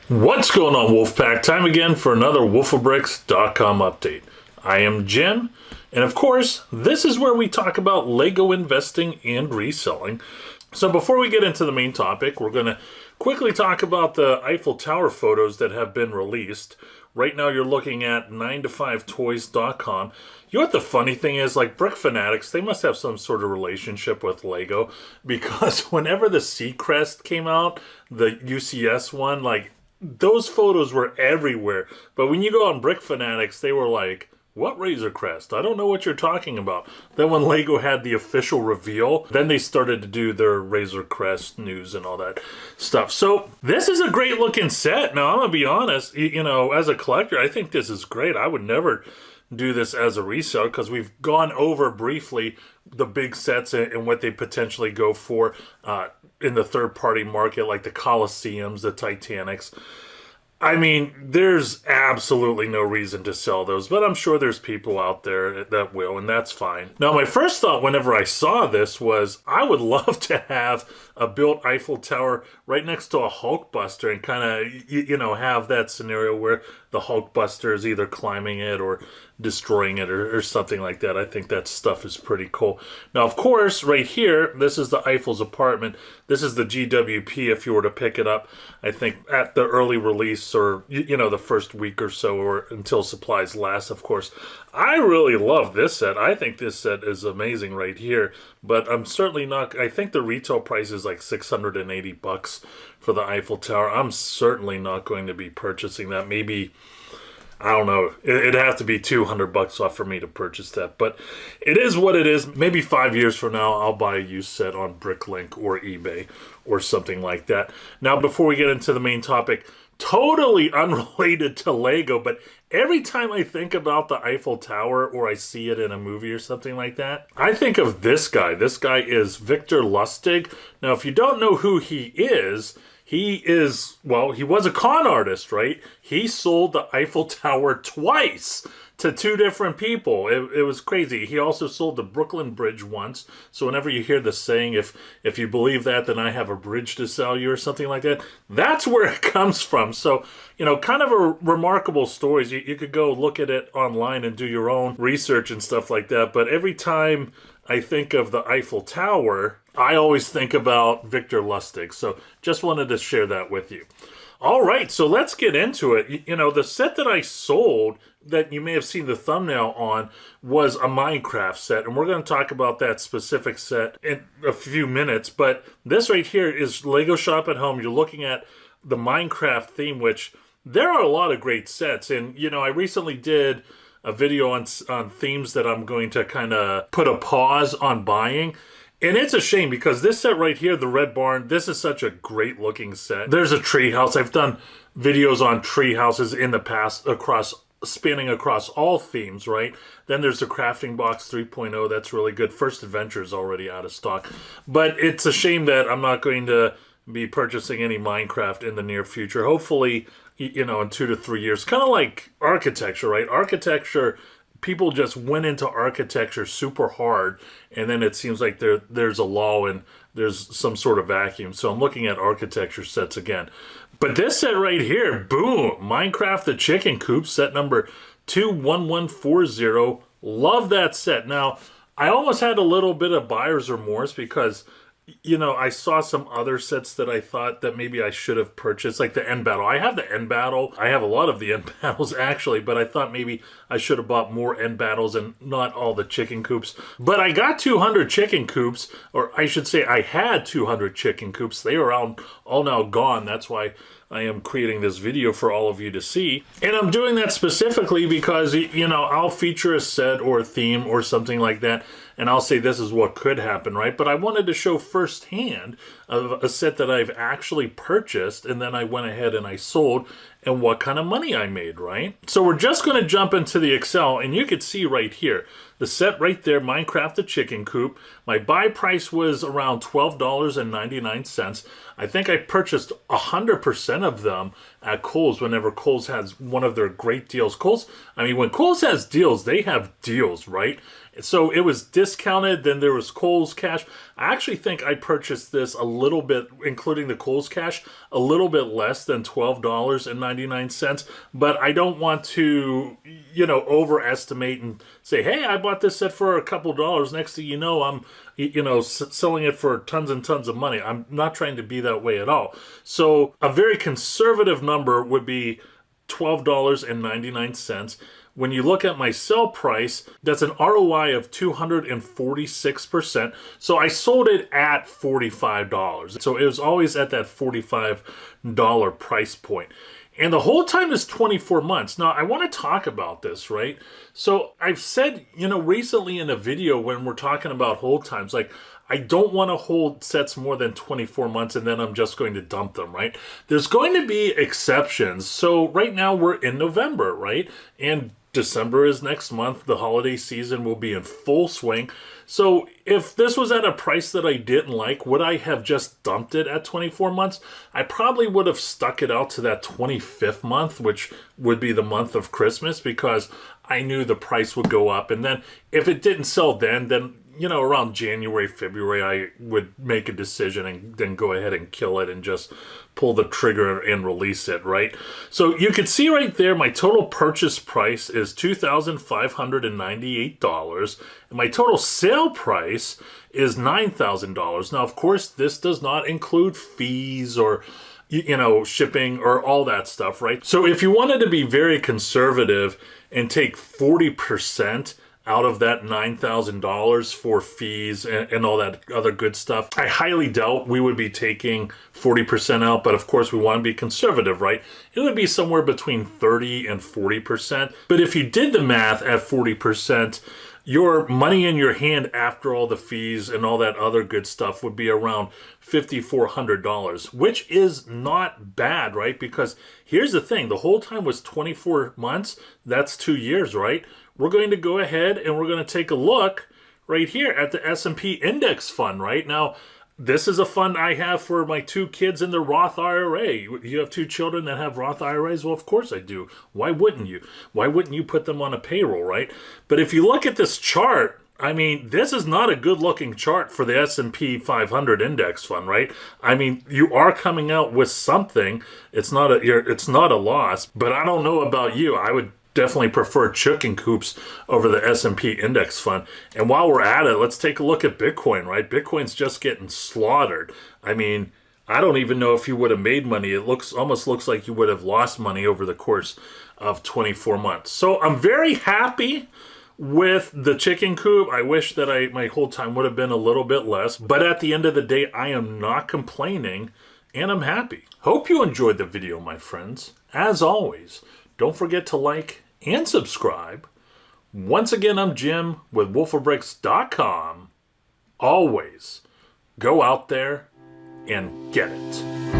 What's going on, Wolfpack? Time again for another wolfofbricks.com update. I am Jim, and of course, this is where we talk about Lego investing and reselling. So before we get into the main topic, we're going to quickly talk about the Eiffel Tower photos that have been released. Right now you're looking at 9to5toys.com. You know what the funny thing is? Like, Brick Fanatics, they must have some sort of relationship with Lego, because whenever the Seacrest came out, the UCS one, like, those photos were everywhere. But when you go on Brick Fanatics, they were like, what Razor Crest? I don't know what you're talking about. Then when Lego had the official reveal, then they started to do their Razor Crest news and all that stuff. So this is a great looking set. Now, I'm going to be honest, you know, as a collector, I think this is great. I would never do this as a resale because we've gone over briefly the big sets and what they potentially go for in the third-party market, like the Colosseums, the Titanics. I mean, there's absolutely no reason to sell those, but I'm sure there's people out there that will, and that's fine. Now, my first thought whenever I saw this was, I would love to have a built Eiffel Tower right next to a Hulkbuster and kind of, you know, have that scenario where the Hulkbuster is either climbing it or destroying it or something like that. I think that stuff is pretty cool. Now, of course, right here, this is the Eiffel's apartment. This is the GWP if you were to pick it up, I think, at the early release or, you know, the first week or so, or until supplies last, of course. I really love this set. I think this set is amazing right here, but I'm certainly not, I think the retail price is like 680 bucks for the Eiffel Tower. I'm certainly not going to be purchasing that. Maybe, I don't know, it'd have to be 200 bucks off for me to purchase that, but it is what it is. Maybe 5 years from now, I'll buy a used set on Bricklink or eBay or something like that. Now, before we get into the main topic, totally unrelated to Lego, but every time I think about the Eiffel Tower or I see it in a movie or something like that, I think of this guy. This guy is Victor Lustig. Now, if you don't know who he is, well, he was a con artist, right? He sold the Eiffel Tower twice to two different people. It was crazy. He also sold the Brooklyn Bridge once. So whenever you hear the saying, if you believe that, then I have a bridge to sell you or something like that, that's where it comes from. So, you know, kind of a remarkable stories. You could go look at it online and do your own research and stuff like that. But every time I think of the Eiffel Tower, I always think about Victor Lustig. So just wanted to share that with you. All right, so let's get into it. You know, the set that I sold that you may have seen the thumbnail on was a Minecraft set, and we're going to talk about that specific set in a few minutes. But this right here is Lego Shop at Home. You're looking at the Minecraft theme, which there are a lot of great sets. And, you know, I recently did a video on themes that I'm going to kind of put a pause on buying. And it's a shame because this set right here, the Red Barn, this is such a great looking set. There's a tree house. I've done videos on tree houses in the past spanning across all themes, right? Then there's the Crafting Box 3.0. That's really good. First Adventure is already out of stock. But it's a shame that I'm not going to be purchasing any Minecraft in the near future. Hopefully, you know, in 2 to 3 years. Kind of like architecture, right? Architecture, people just went into architecture super hard, and then it seems like there's a lull and there's some sort of vacuum. So I'm looking at architecture sets again. But this set right here, boom, Minecraft the Chicken Coop, set number 21140. Love that set. Now, I almost had a little bit of buyer's remorse because, you know, I saw some other sets that I thought that maybe I should have purchased, like the End Battle. I have the End Battle. I have a lot of the End Battles, actually, but I thought maybe I should have bought more End Battles and not all the chicken coops. But I got 200 chicken coops, or I should say I had 200 chicken coops. They are all now gone. That's why I am creating this video for all of you to see. And I'm doing that specifically because, you know, I'll feature a set or a theme or something like that, and I'll say this is what could happen, right? But I wanted to show firsthand of a set that I've actually purchased, and then I went ahead and I sold, and what kind of money I made, right? So we're just going to jump into the Excel, and you can see right here, the set right there, Minecraft the Chicken Coop. My buy price was around $12.99. I think I purchased 100% of them at Kohl's whenever Kohl's has one of their great deals. Kohl's, I mean, when Kohl's has deals, they have deals, right? So it was discounted. Then there was Kohl's Cash. I actually think I purchased this a little bit, including the Kohl's Cash, a little bit less than $12.99. But I don't want to, overestimate and say, hey, I bought this set for a couple dollars. Next thing you know, I'm, selling it for tons and tons of money. I'm not trying to be that way at all. So a very conservative number would be $12.99. When you look at my sell price, that's an ROI of 246%. So I sold it at $45. So it was always at that $45 price point. And the whole time is 24 months. Now, I want to talk about this, right? So I've said, recently in a video when we're talking about hold times, like, I don't want to hold sets more than 24 months and then I'm just going to dump them, right? There's going to be exceptions. So right now we're in November, right? And December is next month. The holiday season will be in full swing. So if this was at a price that I didn't like, would I have just dumped it at 24 months? I probably would have stuck it out to that 25th month, which would be the month of Christmas, because I knew the price would go up. And then if it didn't sell then, around January, February, I would make a decision and then go ahead and kill it and just pull the trigger and release it, right? So you can see right there, my total purchase price is $2,598. And my total sale price is $9,000. Now, of course, this does not include fees or shipping or all that stuff, right? So if you wanted to be very conservative and take 40% out of that $9,000 for fees and all that other good stuff, I highly doubt we would be taking 40% out, but of course we want to be conservative, right? It would be somewhere between 30 and 40%. But if you did the math at 40%, your money in your hand after all the fees and all that other good stuff would be around $5,400, which is not bad, right? Because here's the thing, the whole time was 24 months. That's 2 years, right? We're going to go ahead and we're going to take a look right here at the S&P index fund, right? Now, this is a fund I have for my 2 kids in the Roth IRA. You have 2 children that have Roth IRAs? Well, of course I do. Why wouldn't you? Why wouldn't you put them on a payroll, right? But if you look at this chart, I mean, this is not a good-looking chart for the S&P 500 index fund, right? I mean, you are coming out with something. It's not a loss, but I don't know about you. I would definitely prefer chicken coops over the S&P index fund. And while we're at it, let's take a look at Bitcoin, right? Bitcoin's just getting slaughtered. I mean, I don't even know if you would have made money. It almost looks like you would have lost money over the course of 24 months. So I'm very happy with the chicken coop. I wish that my hold time would have been a little bit less, but at the end of the day, I am not complaining and I'm happy. Hope you enjoyed the video, my friends. As always, don't forget to like and subscribe. Once again, I'm Jim with wolfofbricks.com. Always go out there and get it.